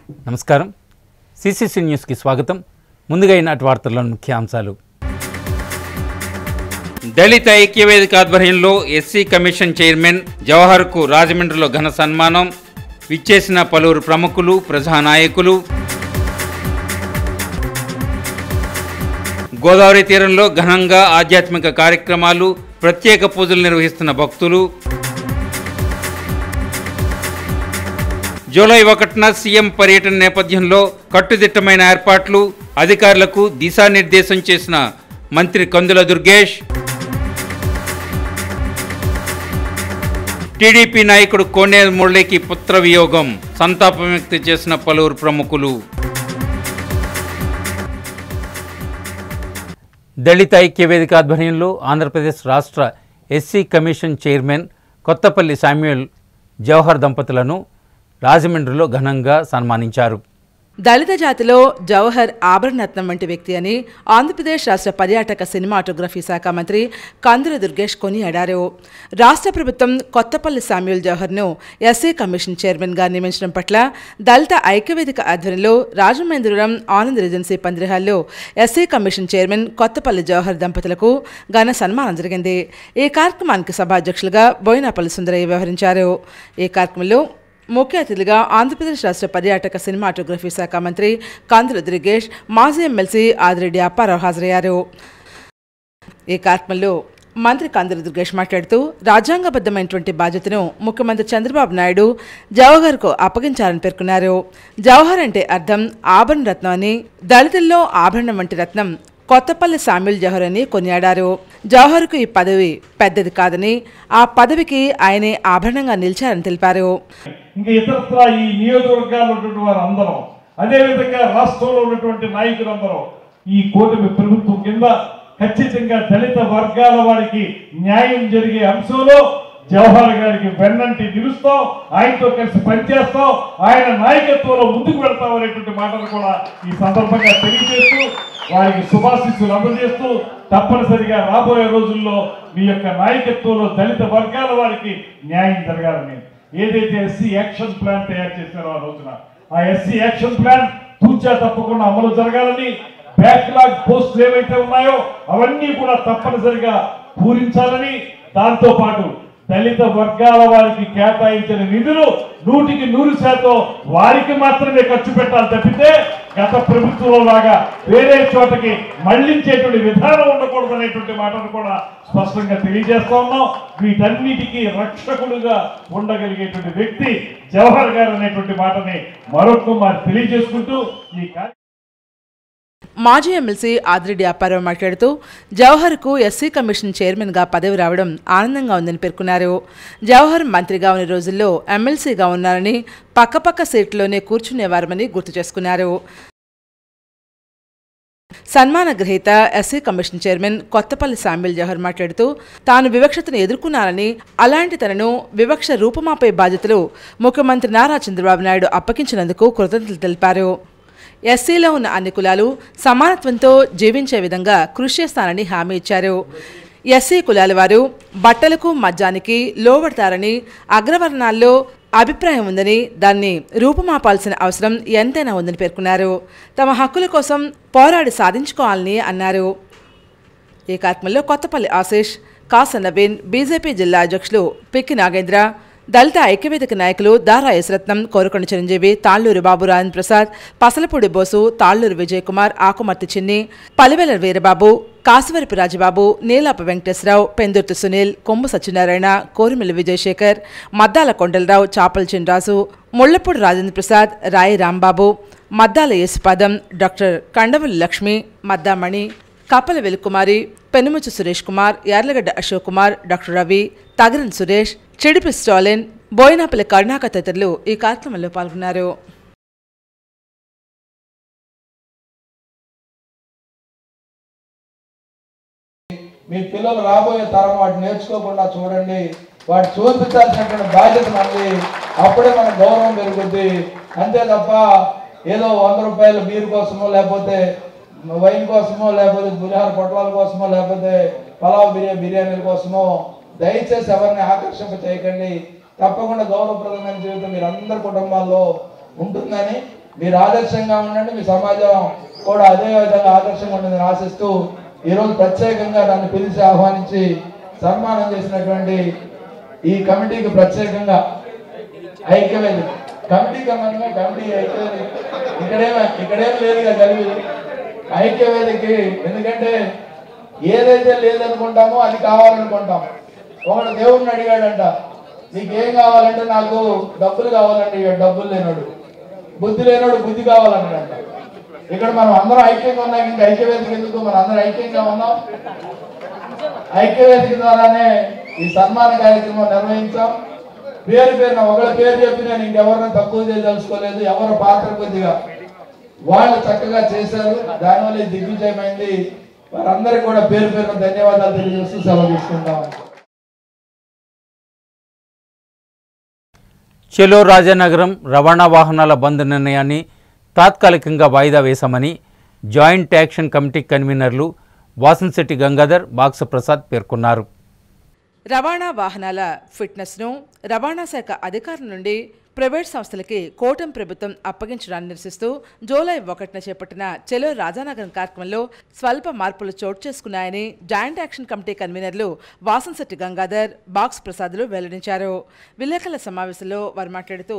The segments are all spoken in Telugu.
నమస్కారం. సిసిసి న్యూస్కి స్వాగతం. ముందుగా ఈనాటి వార్తల్లోని ముఖ్యాంశాలు. దళిత ఐక్యవేదిక ఆధ్వర్యంలో ఎస్సీ కమిషన్ చైర్మన్ జవహర్కు రాజమండ్రిలో ఘన సన్మానం. విచ్చేసిన పలువురు ప్రముఖులు, ప్రజానాయకులు. గోదావరి తీరంలో ఘనంగా ఆధ్యాత్మిక కార్యక్రమాలు, ప్రత్యేక పూజలు నిర్వహిస్తున్న భక్తులు. జూలై 1న సీఎం పర్యటన నేపథ్యంలో కట్టుదిట్టమైన ఏర్పాట్లు, అధికారులకు దిశానిర్దేశం చేసిన మంత్రి కందుల దుర్గేష్. టీడీపీ నాయకుడు కోనేరు మురళికి పుత్ర వియోగం, సంతాపం వ్యక్తం చేసిన పలువురు ప్రముఖులు. దళిత ఐక్యవేదిక ఆధ్వర్యంలో ఆంధ్రప్రదేశ్ రాష్ట్ర SC commission chairman Kothapalli Samuel Jawahar దంపతులను రాజమండ్రిలో ఘనంగా సన్మానించారు. దళిత జాతిలో జవహర్ ఆభరణరత్నం వంటి వ్యక్తి అని ఆంధ్రప్రదేశ్ రాష్ట్ర పర్యాటక సినిమాటోగ్రఫీ శాఖ మంత్రి కందుల దుర్గేష్ కొనియాడారు. రాష్ట్ర ప్రభుత్వం కొత్తపల్లి శామ్యూల్ జవహర్ను ఎస్సీ కమిషన్ చైర్మన్గా నియమించడం పట్ల దళిత ఐక్యవేదిక ఆధ్వర్యంలో రాజమహేంద్రవరం ఆనంద్ రెజెన్సీ పందిరిహాల్లో SC commission chairman Kothapalli Jawahar దంపతులకు ఘన సన్మానం జరిగింది. ఈ కార్యక్రమానికి సభాధ్యక్షులుగా బోయినాపల్లి సుందరయ్య వ్యవహరించారు. ఈ కార్యక్రమంలో ముఖ్య అతిథిగా ఆంధ్రప్రదేశ్ రాష్ట్ర పర్యాటక సినిమాటోగ్రఫీ శాఖ మంత్రి కందుల దుర్గేష్, మాజీ ఎమ్మెల్సీ ఆదిరెడ్డి అప్పారావు హాజరయ్యారు. ఈ కార్యక్రమంలో మంత్రి కందుల దుర్గేష్ మాట్లాడుతూ రాజ్యాంగబద్ధమైనటువంటి బాధ్యతను ముఖ్యమంత్రి చంద్రబాబు నాయుడు జవహర్కు అప్పగించారని పేర్కొన్నారు. జవహర్ అంటే అర్థం ఆభరణ రత్నం అని, దళితుల్లో ఆభరణం వంటి రత్నం కొత్తపల్లి శామ్యూల్ జవహర్ అని కొనియాడారు. జవహర్కు ఈ పదవి పెద్దది కాదని, ఆ పదవికి ఆయనే ఆభరణంగా నిలిచారని తెలిపారు. ఇంకా ఇతరత్ర ఈ నియోజకవర్గాల్లో ఉన్నటువంటి వారు అందరం, అదేవిధంగా రాష్ట్రంలో ఉన్నటువంటి నాయకులందరూ ఈ కూటమి ప్రభుత్వం కింద ఖచ్చితంగా దళిత వర్గాల వారికి న్యాయం జరిగే అంశంలో జవహర్ గారికి వెన్నంటి నిలుస్తాం, ఆయనతో కలిసి పనిచేస్తాం, ఆయన నాయకత్వంలో ముందుకు వెళ్తాం అనేటువంటి మాటలు కూడా ఈ సందర్భంగా తెలియజేస్తూ వారికి శుభాశీస్సులు అందజేస్తూ తప్పనిసరిగా రాబోయే రోజుల్లో మీ యొక్క నాయకత్వంలో దళిత వర్గాల వారికి న్యాయం జరగాలని ఏదైతే ఎస్సీ యాక్షన్ ప్లాన్ తయారు చేశారో ఆ రోజున ఆ ఎస్సీ యాక్షన్ ప్లాన్ తూచా తప్పకుండా అమలు జరగాలని, బ్యాక్లాగ్ పోస్టులు ఏవైతే ఉన్నాయో అవన్నీ కూడా తప్పనిసరిగా పూరించాలని, దాంతో పాటు దళిత వర్గాల వారికి కేటాయించిన నిధులు 100% వారికి మాత్రమే ఖర్చు పెట్టాలి తప్పితే గత ప్రభుత్వంలో లాగా వేరే చోటకి మళ్లించేటువంటి విధానం ఉండకూడదు అనేటువంటి మాటను కూడా స్పష్టంగా తెలియజేస్తా ఉన్నాం. వీటన్నిటికీ రక్షకుడుగా ఉండగలిగేటువంటి వ్యక్తి జవహర్ గారు అనేటువంటి మాటని మరొకమారి తెలియజేసుకుంటూ ఈ మాజీ ఎమ్మెల్సీ ఆదిరెడ్డి అప్పారావు మాట్లాడుతూ జవహర్కు ఎస్సీ కమిషన్ చైర్మన్గా పదవి రావడం ఆనందంగా ఉందని పేర్కొన్నారు. జవహర్ మంత్రిగా ఉన్న రోజుల్లో ఎమ్మెల్సీగా ఉన్నారని, పక్కపక్క సీట్లోనే కూర్చునేవారమని గుర్తు చేసుకున్నారు. సన్మాన గ్రహీత SC commission chairman Kothapalli Samuel Jawahar మాట్లాడుతూ తాను వివక్షతను ఎదుర్కొన్నారని, అలాంటి తనను వివక్ష రూపమాపే బాధ్యతలు ముఖ్యమంత్రి నారా చంద్రబాబు నాయుడు అప్పగించినందుకు కృతజ్ఞతలు తెలిపారు. ఎస్సీలో ఉన్న అన్ని కులాలు సమానత్వంతో జీవించే విధంగా కృషి చేస్తానని హామీ ఇచ్చారు. ఎస్సీ కులాల వారు బట్టలకు మద్యానికి లోబడతారని, అగ్రవర్ణాల్లో అభిప్రాయం ఉందని, దాన్ని రూపుమాపాల్సిన అవసరం ఎంతైనా ఉందని పేర్కొన్నారు. తమ హక్కుల కోసం పోరాడి సాధించుకోవాలని అన్నారు. ఈ కార్యక్రమంలో కొత్తపల్లి ఆశీష్, కాస నవీన్, బీజేపీ జిల్లా అధ్యక్షులు పిక్కి నాగేంద్ర, దళిత ఐక్యవేదిక నాయకులు దారా యశ్రత్నం, కోరుకొండ చిరంజీవి, తాళ్లూరి బాబు రాజన్ ప్రసాద్, పసలపూడి బోసు, తాళ్లూరి విజయ్ కుమార్, ఆకుమర్తి చిన్ని, పలివెల వీరబాబు, కాసువరపు రాజబాబు, నీలాప వెంకటేశ్వరరావు, పెందుర్తి సునీల్, కొమ్ము సత్యనారాయణ, కోరిమిల్లి విజయశేఖర్, మద్దాల కొండలరావు, చాపల చినరాజు, ముళ్లపూడి రాజేంద్ర ప్రసాద్, రాయి రాంబాబు, మద్దాల యేసుపాదం, డాక్టర్ కండవల్లి లక్ష్మి, మద్దామణి, కప్పల వెలుకుమారి, పెనుముచ్చు సురేష్ కుమార్, యార్లగడ్డ అశోక్ కుమార్, డాక్టర్ రవి, తగరన్ సురేష్, చిడిపి స్టాలిన్, బోయినాపల్లి కరుణాకర్ తదితరులు ఈ కార్యక్రమంలో పాల్గొన్నారు. మీ పిల్లలు రాబోయే తరం వాటి నేర్చుకోకుండా చూడండి, వాటి చూపించాల్సినటువంటి బాధ్యత మనది. అప్పుడే మన గౌరవం పెరుగుద్ది. అంతే తప్ప ఏదో 100 రూపాయల బీర్ కోసమో, లేకపోతే వైన్ కోసమో, లేకపోతే పులిహార పొట్లాల కోసమో, లేకపోతే పలావ్ బిర్యానీల కోసమో దయచేసి ఎవరిని ఆకర్షింప చేయకండి. తప్పకుండా గౌరవప్రదమైన జీవితం మీరందరి కుటుంబాల్లో ఉంటుందని మీరు ఆదర్శంగా ఉండండి, మీ సమాజం కూడా అదే విధంగా ఆదర్శంగా ఉంటుందని ఆశిస్తూ ఈరోజు ప్రత్యేకంగా నన్ను పిలిచి ఆహ్వానించి సన్మానం చేసినటువంటి ఈ కమిటీకి ప్రత్యేకంగా ఐక్యవేదిక కమిటీ ఐక్యవేదిక ఇక్కడేం లేదుగా కలిపి ఐక్యవేదికకి, ఎందుకంటే ఏదైతే లేదనుకుంటామో అది కావాలనుకుంటాం. ఒకడు దేవుడిని అడిగాడంట, నీకేం కావాలంటే నాకు డబ్బులు కావాలంటే డబ్బులు లేనాడు, బుద్ధి లేనాడు బుద్ధి కావాలన్నాడంట. ఇక్కడ మనం అందరం ఐక్యంగా ఉన్నాం, ఇంకా ఐక్యవేదిక ఎందుకు, మనం అందరం ఐక్యంగా ఉన్నాం. ఐక్యవేదిక ద్వారానే ఈ సన్మాన కార్యక్రమం నిర్వహించాం. పేరున ఒకళ్ళ పేరు చెప్పి నేను ఇంకెవరిని తక్కువ చేయదలుచుకోలేదు. ఎవరు పాత్ర కొద్దిగా వాళ్ళు చక్కగా చేశారు, దానివల్ల దిగ్విజయమైంది. వారందరికీ కూడా పేరున ధన్యవాదాలు తెలియజేస్తూ సెలవు తీసుకుంటాం. చెలో రాజానగరం రవాణా వాహనాల బంద్ నిర్ణయాన్ని తాత్కాలికంగా వాయిదా వేశామని జాయింట్ యాక్షన్ కమిటీ కన్వీనర్లు వాసంశెట్టి గంగాధర్, బాక్స ప్రసాద్ పేర్కొన్నారు. రవాణా వాహనాల ఫిట్నెస్ను రవాణా శాఖ అధికారుల నుండి ప్రైవేట్ సంస్థలకి కూటమి ప్రభుత్వం అప్పగించడాన్ని నిరసిస్తూ జూలై 1న చేపట్టిన చెలో రాజానగరం కార్యక్రమంలో స్వల్ప మార్పులు చోటు చేసుకున్నాయని జాయింట్ యాక్షన్ కమిటీ కన్వీనర్లు వాసంశెట్టి గంగాధర్, బాక్స్ ప్రసాద్లు వెల్లడించారు. విలేకరుల సమావేశంలో వారు మాట్లాడుతూ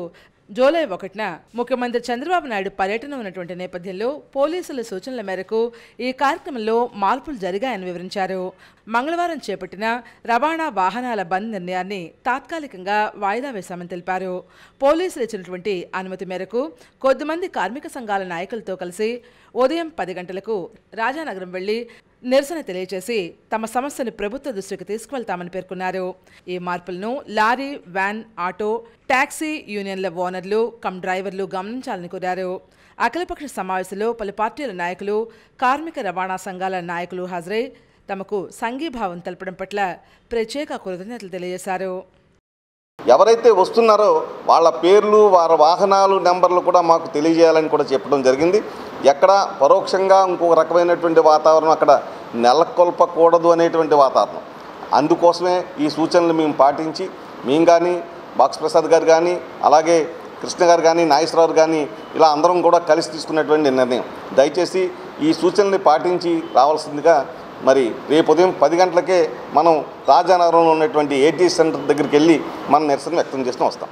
జూలై 1న ముఖ్యమంత్రి చంద్రబాబు నాయుడు పర్యటన ఉన్నటువంటి నేపథ్యంలో పోలీసుల సూచనల మేరకు ఈ కార్యక్రమంలో మార్పులు జరిగాయని వివరించారు. మంగళవారం చేపట్టిన రవాణా వాహనాల బంద్ నిర్ణయాన్ని తాత్కాలికంగా వాయిదా వేశామని తెలిపారు. పోలీసులు ఇచ్చినటువంటి అనుమతి మేరకు కొద్దిమంది కార్మిక సంఘాల నాయకులతో కలిసి ఉదయం 10 గంటలకు రాజానగరం వెళ్లి నిరసన తెలియజేసి తమ సమస్యను ప్రభుత్వ దృష్టికి తీసుకువెళ్తామని పేర్కొన్నారు. ఈ మార్పులను లారీ, వ్యాన్, ఆటో, టాక్సీ యూనియన్ల ఓనర్లు కమ్ డ్రైవర్లు గమనించాలని కోరారు. అఖిలపక్ష సమావేశంలో పలు పార్టీల నాయకులు, కార్మిక రవాణా సంఘాల నాయకులు హాజరై తమకు సంఘీభావం తెలపడం పట్ల ప్రత్యేక కృతజ్ఞతలు తెలియజేశారు. ఎవరైతే వస్తున్నారో వాళ్ళ పేర్లు, వారి వాహనాలు నెంబర్లు కూడా మాకు తెలియజేయాలని కూడా చెప్పడం జరిగింది. ఎక్కడ పరోక్షంగా ఇంకొక రకమైనటువంటి వాతావరణం అక్కడ నెలకొల్పకూడదు అనేటువంటి వాతావరణం. అందుకోసమే ఈ సూచనలు మేము పాటించి, మేము కానీ, బాక్స్ ప్రసాద్ గారు కానీ, అలాగే కృష్ణ గారు కానీ, నాగేశ్వరరావు కానీ ఇలా అందరం కూడా కలిసి తీసుకున్నటువంటి నిర్ణయం. దయచేసి ఈ సూచనల్ని పాటించి రావాల్సిందిగా మరి రేపు ఉదయం 10 గంటలకే మనం రాజానగరంలో ఉన్నటువంటి ఏటీ సెంటర్ దగ్గరికి వెళ్ళి మన నిరసన వ్యక్తం చేస్తూ వస్తాం.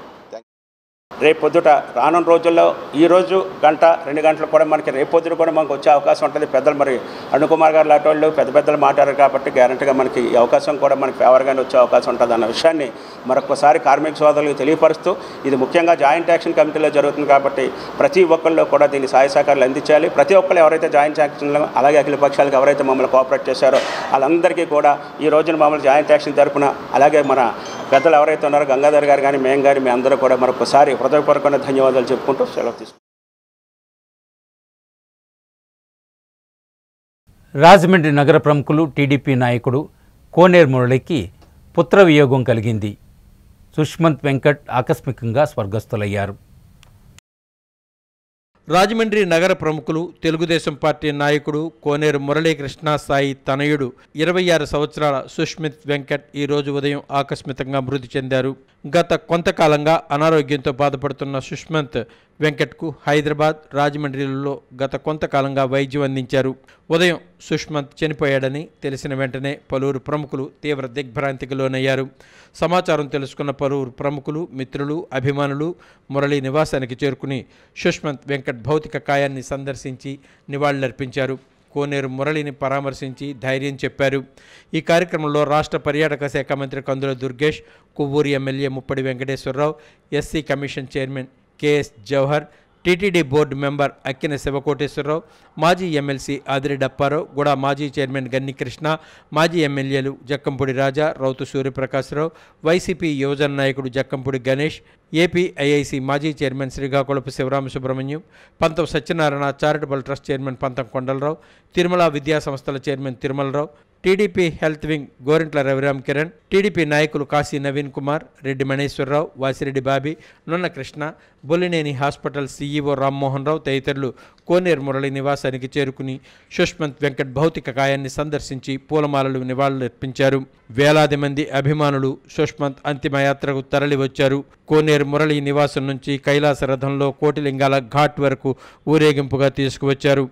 రేపు పొద్దుట రానున్న రోజుల్లో ఈరోజు 1-2 గంటలు కూడా మనకి రేపు పొద్దుట కూడా మనకు వచ్చే అవకాశం ఉంటుంది. పెద్దలు మరి అరుణ్ కుమార్ గారు లాంటి వాళ్ళు పెద్దలు మాట్లాడారు కాబట్టి గ్యారంటీగా మనకి ఈ అవకాశం కూడా మనకి ఫేవర్గానే వచ్చే అవకాశం ఉంటుంది అన్న విషయాన్ని మరొకసారి కార్మిక సోదరులకు తెలియపరుస్తూ, ఇది ముఖ్యంగా జాయింట్ యాక్షన్ కమిటీలో జరుగుతుంది కాబట్టి ప్రతి ఒక్కళ్ళు కూడా దీన్ని సహాయ సహకారాలు అందించాలి. ప్రతి ఒక్కళ్ళు ఎవరైతే జాయింట్ యాక్షన్లో అలాగే అఖిల పక్షాలకు ఎవరైతే మమ్మల్ని కోఆపరేట్ చేశారో వాళ్ళందరికీ కూడా ఈ రోజున మమ్మల్ని జాయింట్ యాక్షన్ తరపున అలాగే మన పెద్దలు ఎవరైతే ఉన్నారో గంగాధర్ గారు కానీ, మేము కానీ, మీ అందరూ కూడా మరొకసారి హృదయపూర్వకమైన ధన్యవాదాలు చెప్పుకుంటూ సెలవు తీసుకుంటాం. రాజమండ్రి నగర ప్రముఖులు టీడీపీ నాయకుడు కోనేరు మురళికి పుత్ర వియోగం కలిగింది. సుష్మంత్ వెంకట్ ఆకస్మికంగా స్వర్గస్థులయ్యారు. రాజమండ్రి నగర ప్రముఖులు తెలుగుదేశం పార్టీ నాయకుడు కోనేరు మురళీకృష్ణ సాయి తనయుడు 26 సంవత్సరాల సుష్మిత్ వెంకట్ ఈరోజు ఉదయం ఆకస్మికంగా మృతి చెందారు. గత కొంతకాలంగా అనారోగ్యంతో బాధపడుతున్న సుష్మంత్ వెంకట్కు హైదరాబాద్, రాజమండ్రిలో గత కొంతకాలంగా వైద్యం అందించారు. ఉదయం సుష్మంత్ చనిపోయాడని తెలిసిన వెంటనే పలువురు ప్రముఖులు తీవ్ర దిగ్భ్రాంతికి లోనయ్యారు. సమాచారం తెలుసుకున్న పలువురు ప్రముఖులు, మిత్రులు, అభిమానులు మురళీ నివాసానికి చేరుకుని సుష్మంత్ వెంకట్ భౌతిక కాయాన్ని సందర్శించి నివాళులర్పించారు. కోనేరు మురళిని పరామర్శించి ధైర్యం చెప్పారు. ఈ కార్యక్రమంలో రాష్ట్ర పర్యాటక శాఖ మంత్రి Kandula Durgesh, Kovvur MLA Muppidi Venkateswararao, SC commission chairman KS Jawahar, TTD board member Akkina Sivakoteswararao, మాజీ ఎమ్మెల్సీ ఆదిరెడ్డి అప్పారావు, కూడా మాజీ చైర్మన్ గన్ని కృష్ణ, మాజీ ఎమ్మెల్యేలు జక్కంపూడి రాజా, రౌతు సూర్యప్రకాశ్రావు, వైసీపీ యువజన నాయకుడు జక్కంపూడి గణేష్, ఏపీఐఐసి మాజీ చైర్మన్ శ్రీకాకుళపు శివరామ సుబ్రహ్మణ్యం, పంతం సత్యనారాయణ చారిటబుల్ ట్రస్ట్ చైర్మన్ పంతం కొండలరావు, తిరుమల విద్యా సంస్థల chairman Tirumalarao, TDP health wing Gorintla Raviram Kiran, TDP నాయకులు Kashi Naveen Kumar, Reddy Maneswararao, Vasireddy Bobby, Nunna Krishna, Bollineni hospital CEO Rammohan Rao తదితరులు కోనేరు మురళి నివాసానికి చేరుకుని సుష్మంత్ వెంకట్ భౌతిక కాయాన్ని సందర్శించి పూలమాలలు నివాళులర్పించారు. వేలాది మంది అభిమానులు సుష్మంత్ అంతిమయాత్రకు తరలివచ్చారు. కోనేరు మురళి నివాసం నుంచి కైలాస రథంలో కోటిలింగాల ఘాట్ వరకు ఊరేగింపుగా తీసుకువచ్చారు.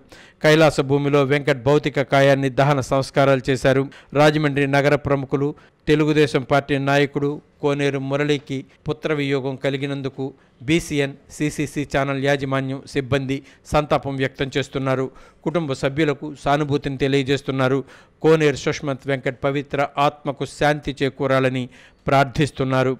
కైలాస భూమిలో వెంకట్ భౌతిక కాయాన్ని దహన సంస్కారాలు చేశారు. రాజమండ్రి నగర ప్రముఖులు, తెలుగుదేశం పార్టీ నాయకుడు కోనేరు మురళికి పుత్ర వియోగం కలిగినందుకు బీసీఎన్, సిసిసి ఛానల్ యాజమాన్యం, సిబ్బంది సంతాపం వ్యక్తం చేస్తున్నారు. కుటుంబ సభ్యులకు సానుభూతిని తెలియజేస్తున్నారు. కోనేరు సుష్మంత్ వెంకట్ పవిత్ర ఆత్మకు శాంతి చేకూరాలని ప్రార్థిస్తున్నారు.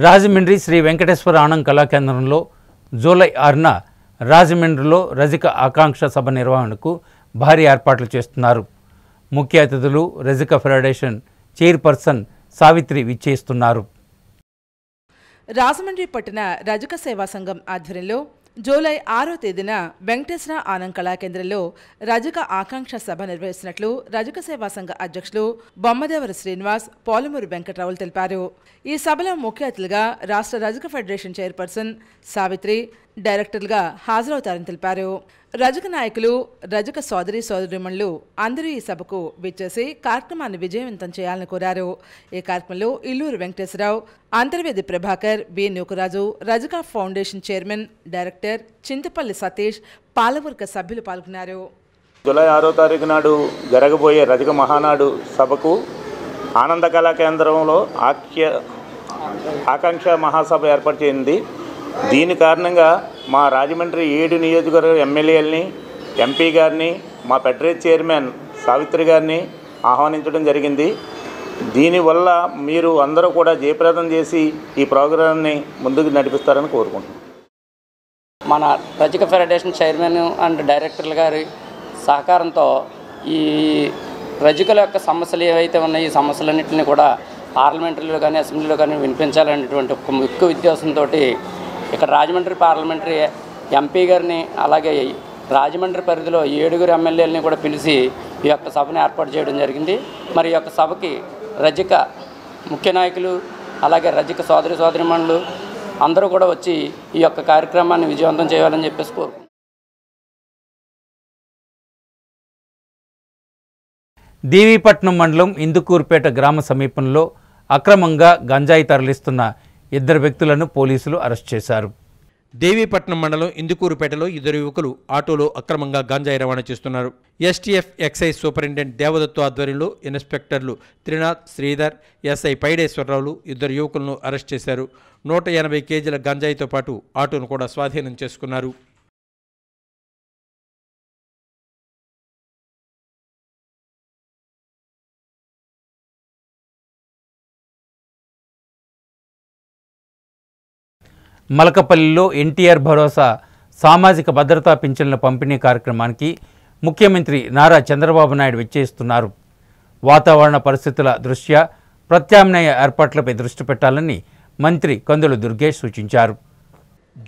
రాజమండ్రి శ్రీ వెంకటేశ్వర ఆనంద్ కళాకేంద్రంలో జూలై 6న రాజమండ్రిలో రజక ఆకాంక్ష సభ నిర్వహణకు భారీ ఏర్పాట్లు చేస్తున్నారు. ముఖ్య అతిథులు రజక ఫెడరేషన్ చైర్పర్సన్ సావిత్రి విచ్చేస్తున్నారు. రాజమండ్రి పట్టణ రజక సేవా సంఘం ఆధ్వర్యంలో జూలై 6వ తేదీన వెంకటేశ్వర ఆనంద్ కళాకేంద్రంలో రజక ఆకాంక్ష సభ నిర్వహిస్తున్నట్లు రజక సేవా సంఘ అధ్యక్షులు బొమ్మదేవర శ్రీనివాస్, పోలమూరి వెంకట్రావులు తెలిపారు. ఈ సభలో ముఖ్య అతిథులుగా రాష్ట్ర రజక ఫెడరేషన్ చైర్పర్సన్ సావిత్రి, డైరెక్టర్లుగా హాజరవుతారని తెలిపారు. రజక నాయకులు, రజక సోదరి సోదరిమణులు అందరూ ఈ సభకు విచ్చేసి కార్యక్రమాన్ని విజయవంతం చేయాలని కోరారు. ఈ కార్యక్రమంలో Illuru Venkateswararao, Antarvedi Prabhakar, B Nookaraju, Rajaka foundation chairman, director Chintapalli Satish, పాలవర్గ సభ్యులు పాల్గొన్నారు. జూలై 6వ తారీఖు నాడు జరగబోయే రజక మహానాడు సభకు ఆనంద కళా కేంద్రంలో ఆకాంక్ష మహాసభ ఏర్పాటు చేయింది. దీని కారణంగా మా రాజమండ్రి 7 నియోజకవర్గ ఎమ్మెల్యేలని, ఎంపీ గారిని, మా ఫెడరేషన్ చైర్మన్ సావిత్రి గారిని ఆహ్వానించడం జరిగింది. దీనివల్ల మీరు అందరూ కూడా జయప్రదం చేసి ఈ ప్రోగ్రాన్ని ముందుకు నడిపిస్తారని కోరుకుంటున్నాం. మన రజక ఫెడరేషన్ చైర్మన్ అండ్ డైరెక్టర్ల గారి సహకారంతో ఈ రజకుల యొక్క సమస్యలు ఏవైతే ఉన్నాయో ఈ సమస్యలన్నింటినీ కూడా పార్లమెంటరీలో కానీ అసెంబ్లీలో కానీ వినిపించాలనేటువంటి ఒక ముఖ్య ఉద్దేశంతో ఇక్కడ రాజమండ్రి పార్లమెంటరీ ఎంపీ గారిని, అలాగే రాజమండ్రి పరిధిలో 7 ఎమ్మెల్యేలని కూడా పిలిచి ఈ యొక్క సభను ఏర్పాటు చేయడం జరిగింది. మరి ఈ యొక్క సభకి రజక ముఖ్య నాయకులు, అలాగే రజక సోదరిమణులు అందరూ కూడా వచ్చి ఈ యొక్క కార్యక్రమాన్ని విజయవంతం చేయాలని చెప్పేసి కోరుకుంటున్నాను. దేవీపట్నం మండలం ఇందుకూరుపేట గ్రామ సమీపంలో అక్రమంగా గంజాయి తరలిస్తున్న 2 వ్యక్తులను పోలీసులు అరెస్ట్ చేశారు. దేవీపట్నం మండలం ఇందుకూరుపేటలో 2 యువకులు ఆటోలో అక్రమంగా గంజాయి రవాణా చేస్తున్నారు. ఎస్టీఎఫ్ ఎక్సైజ్ సూపరింటెండెంట్ దేవదత్తు ఆధ్వర్యంలో ఇన్స్పెక్టర్లు త్రినాథ్, శ్రీధర్, ఎస్ఐ పైడేశ్వరరావులు 2 యువకులను అరెస్ట్ చేశారు. 180 కేజీల గంజాయితో పాటు ఆటోను కూడా స్వాధీనం చేసుకున్నారు. మలకపల్లిలో ఎన్టీఆర్ భరోసా సామాజిక భద్రతా పింఛన్ల పంపిణీ కార్యక్రమానికి ముఖ్యమంత్రి నారా చంద్రబాబు నాయుడు విచ్చేస్తున్నారు. వాతావరణ పరిస్థితుల దృష్ట్యా ప్రత్యామ్నాయ ఏర్పాట్లపై దృష్టి పెట్టాలని మంత్రి కందుల దుర్గేష్ సూచించారు.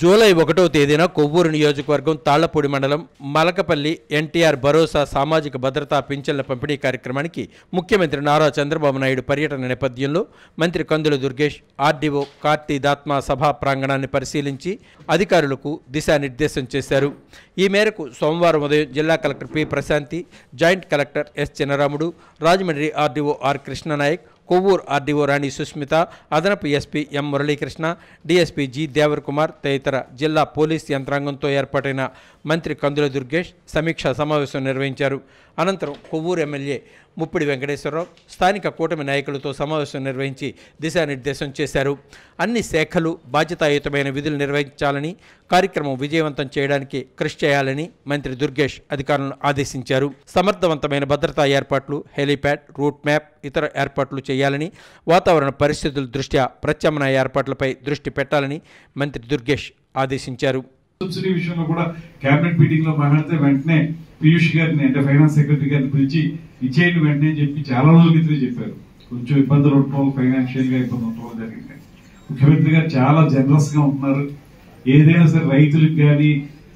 జూలై 1వ తేదీన కొవ్వూరు నియోజకవర్గం తాళ్లపూడి మండలం మలకపల్లి ఎన్టీఆర్ భరోసా సామాజిక భద్రతా పింఛన్ల పంపిణీ కార్యక్రమానికి ముఖ్యమంత్రి నారా చంద్రబాబు నాయుడు పర్యటన నేపథ్యంలో మంత్రి కందుల దుర్గేష్ ఆర్డీఓ కార్తీ దాత్మా సభా ప్రాంగణాన్ని పరిశీలించి అధికారులకు దిశానిర్దేశం చేశారు. ఈ మేరకు సోమవారం ఉదయం జిల్లా collector P Prashanti, joint collector S Chinnaramudu, Rajahmundry RDO R Krishnanayak, Kovvur RDO Rani Susmita, అదనపు SP M Muralikrishna, DSP G Devar Kumar తదితర జిల్లా పోలీస్ యంత్రాంగంతో ఏర్పాటైన మంత్రి కందుల దుర్గేష్ సమీక్షా సమావేశం నిర్వహించారు. అనంతరం కొవ్వూరు ఎమ్మెల్యే ముప్పిడి వెంకటేశ్వరరావు స్థానిక కూటమి నాయకులతో సమావేశం నిర్వహించి దిశానిర్దేశం చేశారు. అన్ని శాఖలు బాధ్యతాయుతమైన విధులు నిర్వహించాలని, కార్యక్రమం విజయవంతం చేయడానికి కృషి చేయాలని మంత్రి దుర్గేష్ అధికారులను ఆదేశించారు. సమర్థవంతమైన భద్రతా ఏర్పాట్లు, హెలీప్యాడ్, రూట్ మ్యాప్, ఇతర ఏర్పాట్లు చేయాలని, వాతావరణ పరిస్థితుల దృష్ట్యా ప్రత్యామ్నాయ ఏర్పాట్లపై దృష్టి పెట్టాలని మంత్రి దుర్గేష్ ఆదేశించారు. సబ్సిడీ విషయంలో కూడా కేబినెట్ మీటింగ్ లో మాట్లాడితే వెంటనే పీయూష్ గారిని అంటే ఫైనాన్స్ సెక్రటరీ గారిని పిలిచి ఇచ్చేయండి వెంటనే చెప్పి చాలా రోజుల క్రితం చెప్పారు. కొంచెం ఇబ్బందులు ఉండటం, ఫైనాన్షియల్ గా ఇబ్బంది ఉండటం జరిగింది. ముఖ్యమంత్రి గారు చాలా జనరస్ గా ఉంటున్నారు. ఏదైనా సరే రైతులకు కానీ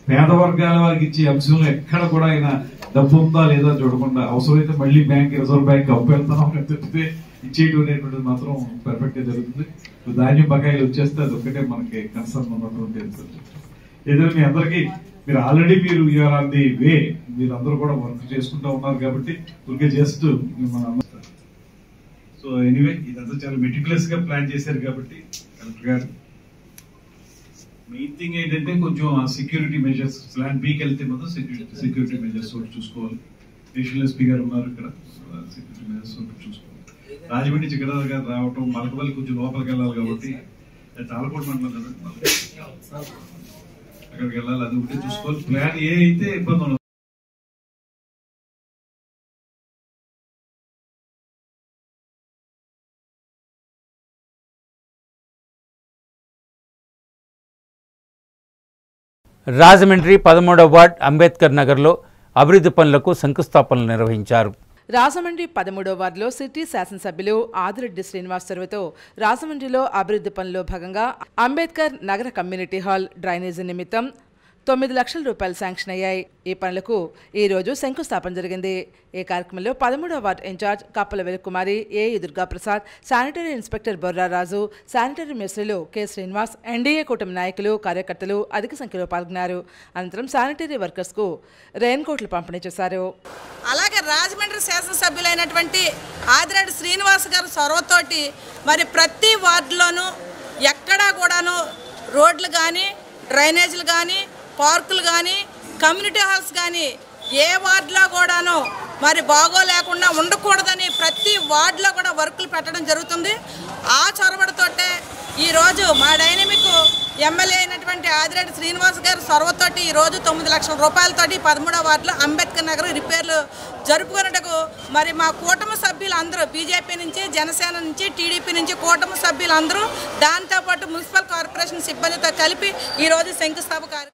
పేద వర్గాల వారికి ఇచ్చే అంశంలో ఎక్కడ కూడా ఆయన డబ్బు ఉందా లేదా చూడకుండా అవసరమైతే మళ్ళీ రిజర్వ్ బ్యాంక్ అప్పు వెళ్తాం తప్పితే ఇచ్చేయడం అనేటువంటిది మాత్రం పర్ఫెక్ట్ గా జరుగుతుంది. ధాన్యం బకాయిలు వచ్చేస్తే అది ఒక్కటే మనకి కన్సర్న్ ఉన్నటువంటి తెలుసు. ఏదైనా మీ అందరికీ మీరు ఆల్రెడీ మీరు ఆన్ ది వే మీరు అందరూ కూడా వర్క్ చేసుకుంటూ ఉన్నారు కాబట్టి ఊరికే జస్ట్ సో ఎనీవే ఇదంతా చాలా మెటిక్యులస్ గా ప్లాన్ చేశారు కాబట్టి కలెక్టర్ గారు మెయిన్ థింగ్ ఏంటంటే కొంచెం సెక్యూరిటీ మెజర్స్ ప్లాన్ బీకి వెళ్తే మాత్రం సెక్యూరిటీ మెజర్స్ ఒకటి చూసుకోవాలి. నేషనల్ ఎస్పీ గారు ఉన్నారు ఇక్కడ, సెక్యూరిటీ మెజర్స్ ఒకటి చూసుకోవాలి. రాజమండ్రి నుంచి ఇక్కడ రావటం, మలకపల్లి కొంచెం లోపలికి వెళ్ళాలి కాబట్టి తాళకోట మండలం కదా అక్కడికి వెళ్ళాలి, అది ఒకటి చూసుకోవాలి. ప్లాన్ ఏ అయితే ఇబ్బంది ఉండదు. రాజమండ్రి 13వ వార్డ్ అంబేద్కర్ నగర్లో అభివృద్ధి పనులకు శంకుస్థాపనలు నిర్వహించారు. రాజమండ్రి 13వ వార్డులో సిటీ శాసనసభ్యులు ఆదిరెడ్డి శ్రీనివాస్ చొరవతో రాజమండ్రిలో అభివృద్ధి పనుల్లో భాగంగా అంబేద్కర్ నగర కమ్యూనిటీ హాల్ డ్రైనేజీ నిమిత్తం 9 లక్షల రూపాయలు శాంక్షన్ అయ్యాయి. ఈ పనులకు ఈ రోజు శంకుస్థాపన జరిగింది. ఈ కార్యక్రమంలో 13వ ward incharge Kappala Velukumari, AE Durgaprasad, sanitary inspector Borraraju, sanitary మేస్త్రీలు కె శ్రీనివాస్, ఎన్డీఏ కూటమి నాయకులు, కార్యకర్తలు అధిక సంఖ్యలో పాల్గొన్నారు. అనంతరం శానిటరీ వర్కర్స్కు రెయిన్ కోట్లు పంపిణీ చేశారు. అలాగే రాజమండ్రి శాసనసభ్యులైనటువంటి ఆదిరెడ్డి శ్రీనివాస్ గారు చొరవతోటి మరి ప్రతి వార్డులోనూ ఎక్కడా కూడాను రోడ్లు కానీ, డ్రైనేజీలు కానీ, పార్కులు కానీ, కమ్యూనిటీ హాల్స్ కానీ ఏ వార్డులో కూడాను మరి బాగోలేకుండా ఉండకూడదని ప్రతి వార్డులో కూడా వర్కులు పెట్టడం జరుగుతుంది. ఆ చొరవతోటే ఈరోజు మా డైనమిక్ ఎమ్మెల్యే అయినటువంటి ఆదిరెడ్డి శ్రీనివాస్ గారు చొరవతోటి ఈరోజు 9 లక్షల రూపాయలతోటి 13వ వార్డులో అంబేద్కర్ నగర్ రిపేర్లు జరుపుకున్నట్టుకు మరి మా కూటమి సభ్యులందరూ బీజేపీ నుంచి, జనసేన నుంచి, టీడీపీ నుంచి కూటమి సభ్యులందరూ దాంతోపాటు మున్సిపల్ కార్పొరేషన్ సిబ్బందితో కలిపి ఈరోజు శంకుస్థాపన కార్యక్రమం.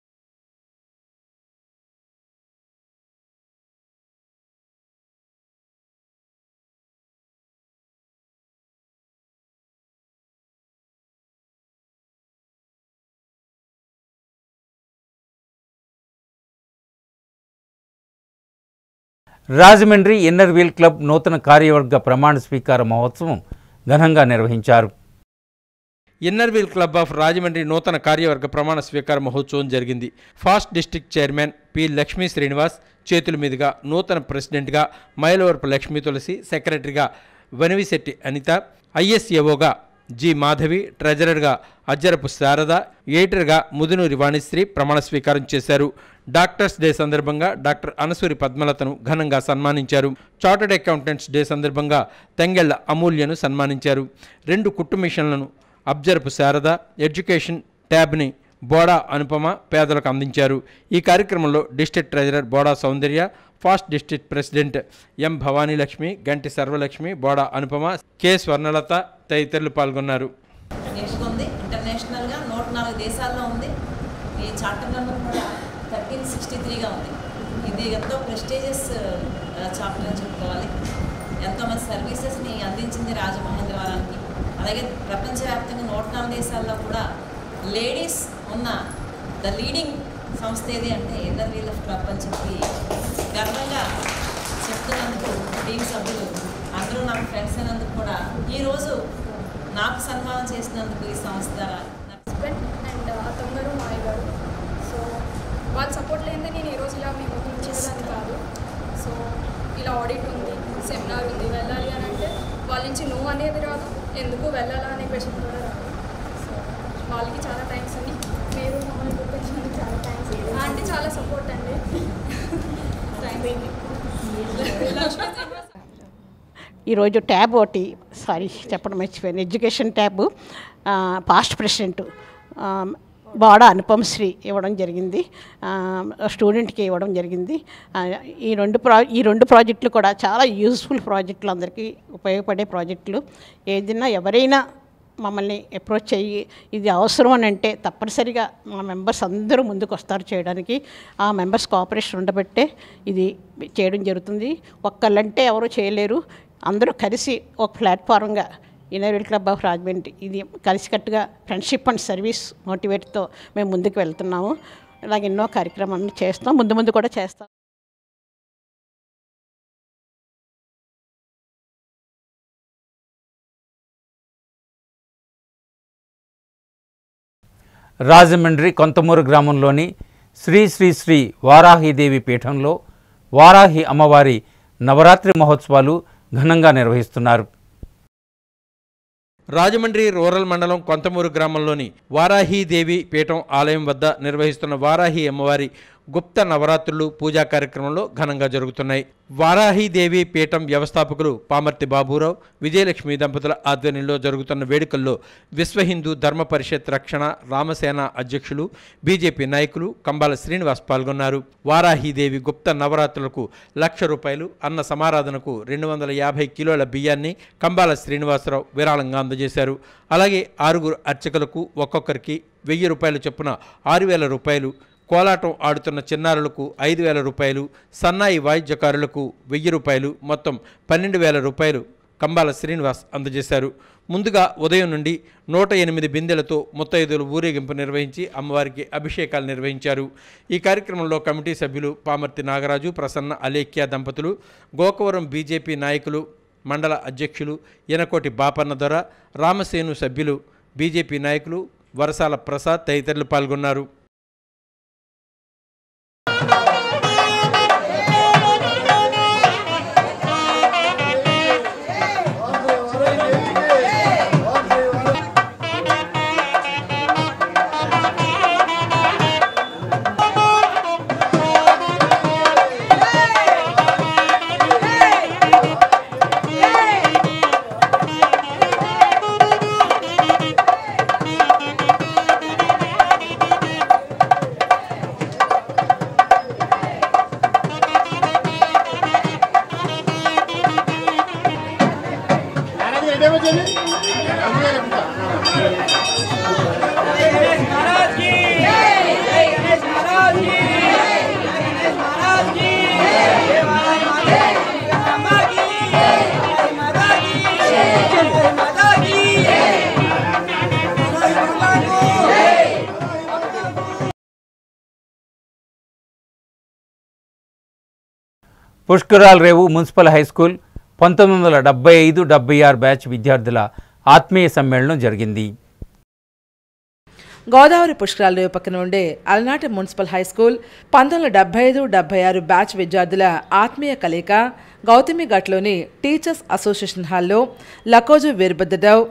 రాజమండ్రి ఇన్నర్ వీల్ క్లబ్ నూతన కార్యవర్గ ప్రమాణ స్వీకార మహోత్సవం ఘనంగా నిర్వహించారు. Inner wheel club of Rajahmundry నూతన కార్యవర్గ ప్రమాణ స్వీకార మహోత్సవం జరిగింది. Past district chairman P Lakshmi Srinivas చేతుల మీదుగా నూతన ప్రెసిడెంట్గా మైలవరపు లక్ష్మీ తులసి, సెక్రటరీగా వనవిశెట్టి అనిత, ఐఎస్ఏఓగా జి మాధవి, ట్రెజరర్గా అజ్జరపు శారద, ఎడిటర్గా ముదునూరి వాణిశ్రీ ప్రమాణ స్వీకారం చేశారు. డాక్టర్స్ డే సందర్భంగా డాక్టర్ అనసూరి పద్మలతను ఘనంగా సన్మానించారు. చార్టర్డ్ అకౌంటెంట్స్ డే సందర్భంగా తెంగెళ్ల అమూల్యను సన్మానించారు. 2 కుట్టు మిషన్లను అబ్జరపు శారద, ఎడ్యుకేషన్ ట్యాబ్ని బోడా అనుపమ పేదలకు అందించారు. ఈ కార్యక్రమంలో డిస్ట్రిక్ట్ ట్రెజరర్ బోడా సౌందర్య, ఫాస్ట్ డిస్ట్రిక్ట్ ప్రెసిడెంట్ ఎం భవానీలక్ష్మి, గంటి సర్వలక్ష్మి, బోడా అనుపమ, కె స్వర్ణలత తదితరులు పాల్గొన్నారు. నేర్చుకుంది ఇంటర్నేషనల్గా 104 దేశాల్లో ఉంది. ఈ చార్టర్ నెంబర్ కూడా 1363గా ఉంది. ఇది ఎంతో ప్రెస్టీజియస్ చాప్టర్ అని చెప్పుకోవాలి. ఎంతోమంది సర్వీసెస్ని అందించింది రాజమహేంద్రవరానికి. అలాగే ప్రపంచవ్యాప్తంగా 104 దేశాల్లో కూడా లేడీస్ ఉన్న ద లీడింగ్ సంస్థ ఏది అంటే ఇన్నర్ వీల్ ఆఫ్ క్లబ్ అని చెప్పి గర్వంగా చెప్తున్నందుకు టీం సభ్యులు అందరూ నాకు ఫ్రెండ్స్ అయినందుకు కూడా ఈరోజు నాకు సన్మానం చేసినందుకు ఈ సంస్థ హస్బెండ్ అండ్ అతను గారు మా గారు. సో వాళ్ళ సపోర్ట్ లేనిదే నేను ఈరోజు ఇలా మీకు చేసేదాన్ని కాదు. సో ఇలా ఆడిట్ ఉంది, సెమినార్ ఉంది, వెళ్ళాలి అని అంటే వాళ్ళ నుంచి నో అనేది రాదు, ఎందుకు వెళ్ళాలా అనే క్వశ్చన్ కూడా రాదు. సో వాళ్ళకి చాలా థ్యాంక్స్ అండి. మీరు మమ్మల్ని గుర్తించినందుకు చాలా థ్యాంక్స్. ఆంటీ చాలా సపోర్ట్ అండి. Thank you. ఈరోజు ట్యాబ్ ఒకటి చెప్పడం మర్చిపోయాను. Education tab past president Boda Anupamasri ఇవ్వడం జరిగింది, స్టూడెంట్కి ఇవ్వడం జరిగింది. ఈ రెండు ప్రాజెక్టులు కూడా చాలా యూస్ఫుల్ ప్రాజెక్టులు, అందరికీ ఉపయోగపడే ప్రాజెక్టులు. ఏదైనా ఎవరైనా మమ్మల్ని అప్రోచ్ అయ్యి ఇది అవసరం అని అంటే తప్పనిసరిగా మా మెంబర్స్ అందరూ ముందుకు వస్తారు చేయడానికి. ఆ మెంబర్స్ కోఆపరేషన్ ఉండబట్టే ఇది చేయడం జరుగుతుంది. ఒక్కళ్ళంటే ఎవరు చేయలేరు. అందరూ కలిసి ఒక ప్లాట్ఫారంగా inner wheel club of Rajahmundry ఇది కలిసికట్టుగా ఫ్రెండ్షిప్ అండ్ సర్వీస్ మోటివేట్తో మేము ముందుకు వెళ్తున్నాము. ఇలాగ ఎన్నో కార్యక్రమాలను చేస్తాం, ముందు కూడా చేస్తాం. రాజమండ్రి కొంతమూరు గ్రామంలోని శ్రీ శ్రీ శ్రీ వారాహిదేవి పీఠంలో వారాహి అమ్మవారి నవరాత్రి మహోత్సవాలు ఘనంగా నిర్వహిస్తున్నారు. రాజమండ్రి రూరల్ మండలం కొంతమూరు గ్రామంలోని వారాహీదేవి పీఠం ఆలయం వద్ద నిర్వహిస్తున్న వారాహి అమ్మవారి గుప్త నవరాత్రులు పూజా కార్యక్రమంలో ఘనంగా జరుగుతున్నాయి. వారాహీదేవి పీఠం వ్యవస్థాపకులు పామర్తి బాబురావు, విజయలక్ష్మి దంపతుల ఆధ్వర్యంలో జరుగుతున్న వేడుకల్లో విశ్వ హిందూ ధర్మ పరిషత్ రక్షణ రామసేన అధ్యక్షులు, బీజేపీ నాయకులు కంబాల శ్రీనివాస్ పాల్గొన్నారు. వారాహీదేవి గుప్త నవరాత్రులకు ₹1,00,000, అన్న సమారాధనకు 250 కిలోల బియ్యాన్ని కంబాల శ్రీనివాసరావు విరాళంగా అందజేశారు. అలాగే 6 అర్చకులకు ఒక్కొక్కరికి ₹1,000 చొప్పున ₹6,000 కోలాటం ఆడుతున్న చిన్నారులకు 5,000 రూపాయలు, సన్నాయి వాయిద్యకారులకు 1,000 రూపాయలు, మొత్తం 12,000 రూపాయలు కంబాల శ్రీనివాస్ అందజేశారు. ముందుగా ఉదయం నుండి 108 బిందెలతో ముత్తైదులు ఊరేగింపు నిర్వహించి అమ్మవారికి అభిషేకాలు నిర్వహించారు. ఈ కార్యక్రమంలో కమిటీ సభ్యులు పామర్తి నాగరాజు, ప్రసన్న, అలేఖ్య దంపతులు, గోకవరం బీజేపీ నాయకులు, మండల అధ్యక్షులు యనకోటి బాపన్న దొర, రామసేను సభ్యులు, బీజేపీ నాయకులు వరసాల ప్రసాద్ తదితరులు పాల్గొన్నారు. పుష్కరాల్ రేవు మున్సిపల్ హైస్కూల్ 1975-76 బ్యాచ్ విద్యార్థుల ఆత్మీయ సమ్మేళనం జరిగింది. గోదావరి పుష్కరాల రేవు పక్కన ఉండే అలనాటి మున్సిపల్ హైస్కూల్ 1975-76 బ్యాచ్ విద్యార్థుల ఆత్మీయ కలయిక గౌతమి ఘాట్లోని టీచర్స్ అసోసియేషన్ హాల్లో లకోజు వీరభద్రరావు,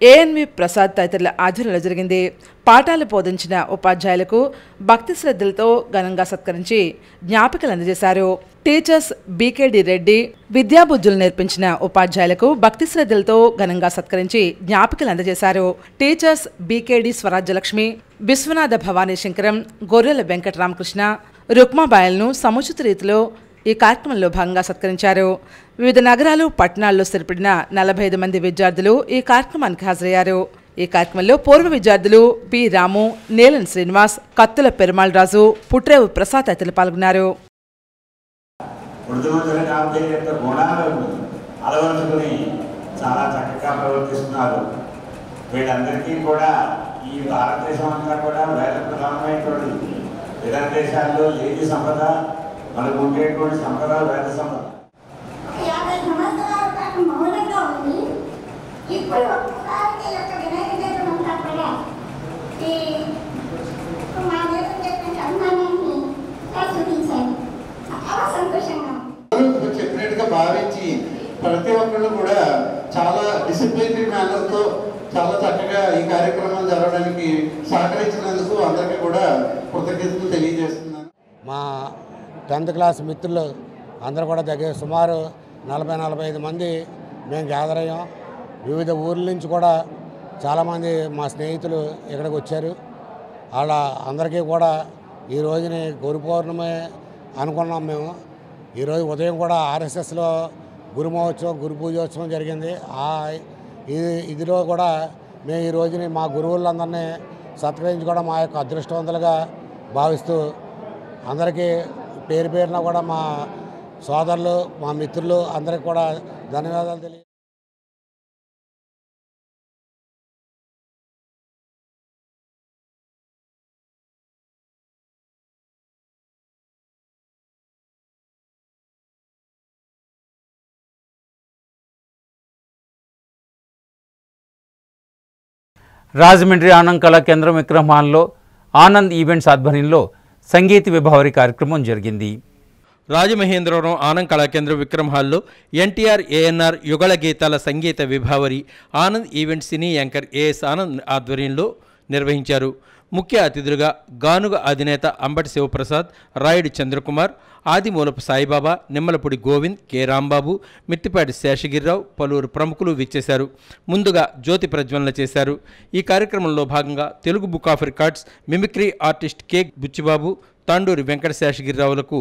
ఏఎన్వి ప్రసాద్ తదితరుల ఆధ్వర్యంలో జరిగింది. పాఠాలు బోధించిన ఉపాధ్యాయులకు భక్తి శ్రద్ధలతో ఘనంగా సత్కరించి జ్ఞాపికలు అందజేశారు. టీచర్స్ బీకేడి రెడ్డి విద్యాబుద్ధులు నేర్పించిన ఉపాధ్యాయులకు భక్తి శ్రద్ధలతో ఘనంగా సత్కరించి జ్ఞాపికలు అందజేశారు. టీచర్స్ బీకేడి స్వరాజ్యలక్ష్మి, విశ్వనాథ భవానీ శంకరం, గొర్రెల వెంకటరామకృష్ణ, రుక్మాబాయలను సముచిత రీతిలో ఈ కార్యక్రమంలో భాగంగా సత్కరించారు. వివిధ నగరాలు, పట్టణాల్లో స్థిరపడిన 45 మంది విద్యార్థులు ఈ కార్యక్రమానికి హాజరయ్యారు. ఈ కార్యక్రమంలో పూర్వ విద్యార్థులు పి రాము, నేలన్ శ్రీనివాస్, కత్తుల పెరుమాళ్ రాజు, పుట్రేవు ప్రసాద్ తదితరులు పాల్గొన్నారు. అలవరుచుకుని చాలా చక్కగా ప్రవర్తిస్తున్నారు. వీళ్ళందరికీ కూడా ఈ భారతదేశం అంతా కూడా వేద ప్రధానమైనటువంటి ఇతర దేశాల్లో లేని సంపద మనకు ఉండేటువంటి సంపద వేద సంపద. 50 సంవత్సరాల పాటు మౌనంగా ఉంది. ఇప్పుడు ఒక్కసారికి యొక్క వినాయక చవితి అంతా కూడా ఈ మా దేశం చెప్పిన అభిమానాన్ని ఆస్వాదించారు. చాలా సంతోషంగా చెప్పినట్టుగా భావించి ప్రతి ఒక్కళ్ళు కూడా చాలా డిసిప్లినరీ మేనర్తో చాలా చక్కగా ఈ కార్యక్రమాలు జరగడానికి సహకరించినందుకు అందరికీ కూడా కృతజ్ఞతలు తెలియజేస్తున్నాను. మా 10th క్లాస్ మిత్రులు అందరూ కూడా దగ్గర సుమారు 40-45 మంది మేము గ్యాదర్ అయ్యాం. వివిధ ఊర్ల నుంచి కూడా చాలామంది మా స్నేహితులు ఇక్కడికి వచ్చారు. వాళ్ళ అందరికీ కూడా ఈ రోజుని గురు పౌర్ణమి అనుకున్నాం మేము. ఈరోజు ఉదయం కూడా ఆర్ఎస్ఎస్లో గురు మహోత్సవం, గురు పూజోత్సవం జరిగింది. ఇదిలో కూడా మేము ఈ రోజుని మా గురువులందరినీ సత్కరించుకోవడం మా యొక్క అదృష్టవంతులుగా భావిస్తూ అందరికీ పేరు పేరున కూడా మా సోదరులు, మా మిత్రులు అందరికీ కూడా ధన్యవాదాలు తెలియ. రాజమండ్రి ఆనంద్ కళా కేంద్రం విక్రమ్ హాల్లో ఆనంద్ ఈవెంట్స్ ఆధ్వర్యంలో సంగీత విభావరి కార్యక్రమం జరిగింది. రాజమహేంద్రవరం ఆనంద్ కళాకేంద్రం విక్రమ్ హాల్లో ఎన్టీఆర్ ఏఎన్ఆర్ యుగళ గీతాల సంగీత విభావరి ఆనంద్ ఈవెంట్ సినీ యాంకర్ ఏఎస్ ఆనంద్ ఆధ్వర్యంలో నిర్వహించారు. ముఖ్య అతిథులుగా గానుగ అధినేత అంబటి శివప్రసాద్, రాయుడు చంద్రకుమార్, ఆదిమూలపు సాయిబాబా, నిమ్మలపూడి గోవింద్, కె రాంబాబు, మిత్తిపాటి శేషగిరిరావు పలువురు ప్రముఖులు విచ్చేశారు. ముందుగా జ్యోతి ప్రజ్వలన చేశారు. ఈ కార్యక్రమంలో భాగంగా Telugu book of records mimicry artist K Buchibabu, Tanduri Venkata శేషగిరిరావులకు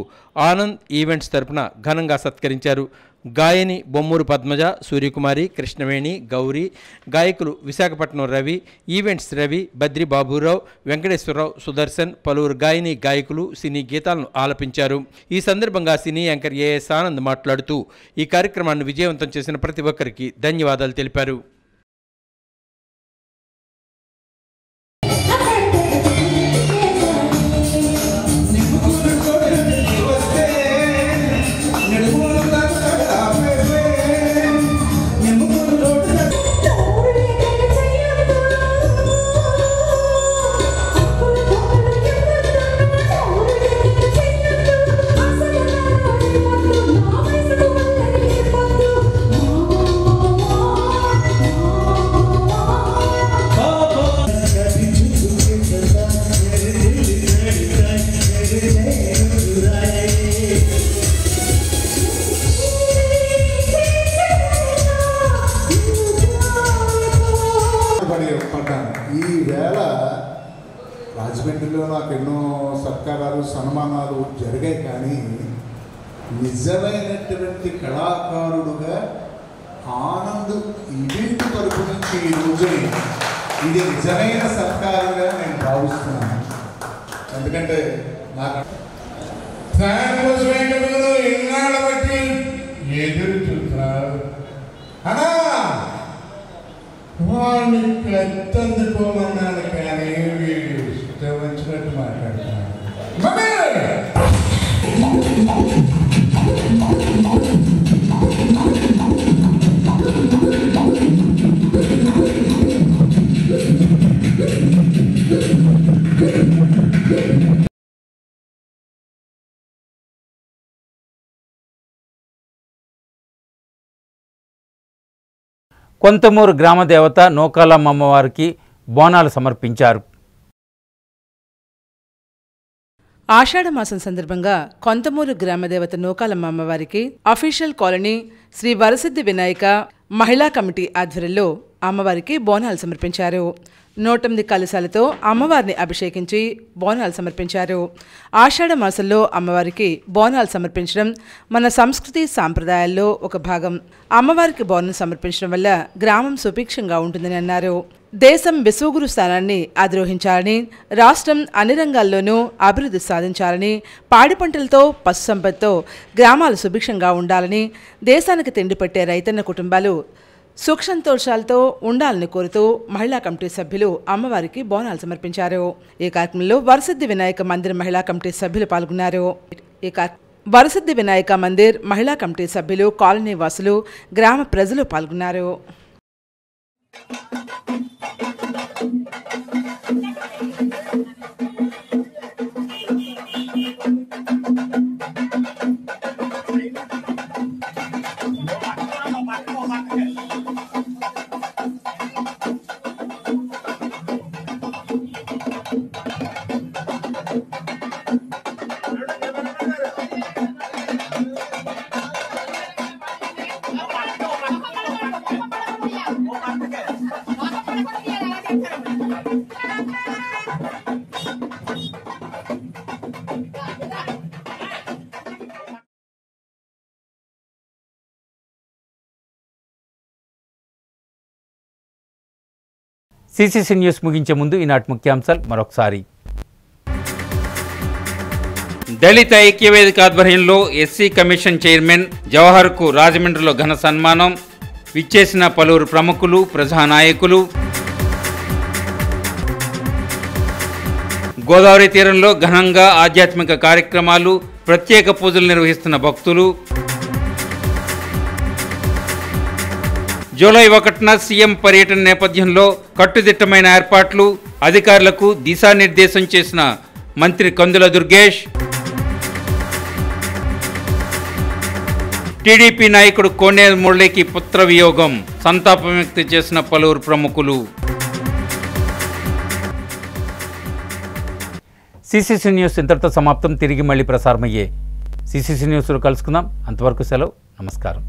ఆనంద్ ఈవెంట్స్ తరపున ఘనంగా సత్కరించారు. గాయని బొమ్మూరు పద్మజ, సూర్యకుమారి, కృష్ణవేణి, గౌరీ, గాయకులు విశాఖపట్నం రవి, ఈవెంట్స్ రవి, బద్రి బాబురావు, వెంకటేశ్వరరావు, సుదర్శన్, పలువురు గాయని గాయకులు సినీ గీతాలను ఆలపించారు. ఈ సందర్భంగా సినీ యాంకర్ ఏఎస్ ఆనంద్ మాట్లాడుతూ ఈ కార్యక్రమాన్ని విజయవంతం చేసిన ప్రతి ఒక్కరికి ధన్యవాదాలు తెలిపారు. ఈవేళ రాజమండ్రిలో నాకు ఎన్నో సత్కారాలు సన్మానాలు జరిగాయి, కానీ నిజమైనటువంటి కళాకారుడుగా ఆనంద్ ఈవెంట్ తరపు నుంచి ఈ రోజుని ఇది నిజమైన సత్కారంగా నేను భావిస్తున్నాను. ఎందుకంటే నాకు ఎన్నాళ్ళ బట్టి ఎదురు చూస్తున్నారు అనా వాడిని పెద్దందుకోమన్నాను, కానీ వీడు ఇష్టం వచ్చినట్టు మాట్లాడుతున్నాను. కొంతమూరు గ్రామ దేవత నూకాలమ్మ అమ్మవారికి బోనాలు సమర్పించారు. ఆషాఢమాసం సందర్భంగా కొంతమూరు గ్రామదేవత నూకాలమ్మ అమ్మవారికి అఫీషియల్ కాలనీ శ్రీ వరసిద్ధి వినాయక మహిళా కమిటీ ఆధ్వర్యంలో అమ్మవారికి బోనాలు సమర్పించారు. 108 కలశాలతో అమ్మవారిని అభిషేకించి బోనాలు సమర్పించారు. ఆషాఢ మాసంలో అమ్మవారికి బోనాలు సమర్పించడం మన సంస్కృతి సాంప్రదాయాల్లో ఒక భాగం. అమ్మవారికి బోనం సమర్పించడం వల్ల గ్రామం సుభిక్షంగా ఉంటుందని అన్నారు. దేశం విశ్వగురు స్థానాన్ని అధిరోహించాలని, రాష్ట్రం అన్ని రంగాల్లోనూ అభివృద్ధి సాధించాలని, పాడి పంటలతో పశు సంపదతో గ్రామాలు సుభిక్షంగా ఉండాలని, దేశానికి తిండి పెట్టే రైతన్న కుటుంబాలు సుఖ సంతోషాలతో ఉండాలని కోరుతూ మహిళా కమిటీ సభ్యులు అమ్మవారికి బోనాలు సమర్పించారు. ఈ కార్యక్రమంలో వరసిద్ధి వినాయక మందిర్ మహిళా కమిటీ సభ్యులు పాల్గొన్నారు. వరసిద్ధి వినాయక మందిర్ మహిళా కమిటీ సభ్యులు, కాలనీ వాసులు, గ్రామ ప్రజలు పాల్గొన్నారు. సిసిసి న్యూస్ ముగించే ముందు ఈనాటి ముఖ్యాంశాలు మరొకసారి. దళిత ఐక్యవేదిక ఆధ్వర్యంలో ఎస్సీ కమిషన్ చైర్మన్ జవహర్కు రాజమండ్రిలో ఘన సన్మానం. విచ్చేసిన పలువురు ప్రముఖులు, ప్రజానాయకులు. గోదావరి తీరంలో ఘనంగా ఆధ్యాత్మిక కార్యక్రమాలు, ప్రత్యేక పూజలు నిర్వహిస్తున్న భక్తులు. జూలై 1న సీఎం పర్యటన నేపథ్యంలో కట్టుదిట్టమైన ఏర్పాట్లు, అధికారులకు దిశానిర్దేశం చేసిన మంత్రి కందుల దుర్గేష్. టీడీపీ నాయకుడు కోనేరు మురళికి పుత్ర వియోగం, సంతాపం వ్యక్తం చేసిన పలువురు ప్రముఖులు. సిసిసి న్యూస్ ఇంతటితో సమాప్తం. తిరిగి మళ్ళీ ప్రసారమయ్యే సిసిసి న్యూస్లో కలుసుకుందాం. అంతవరకు సెలవు. నమస్కారం.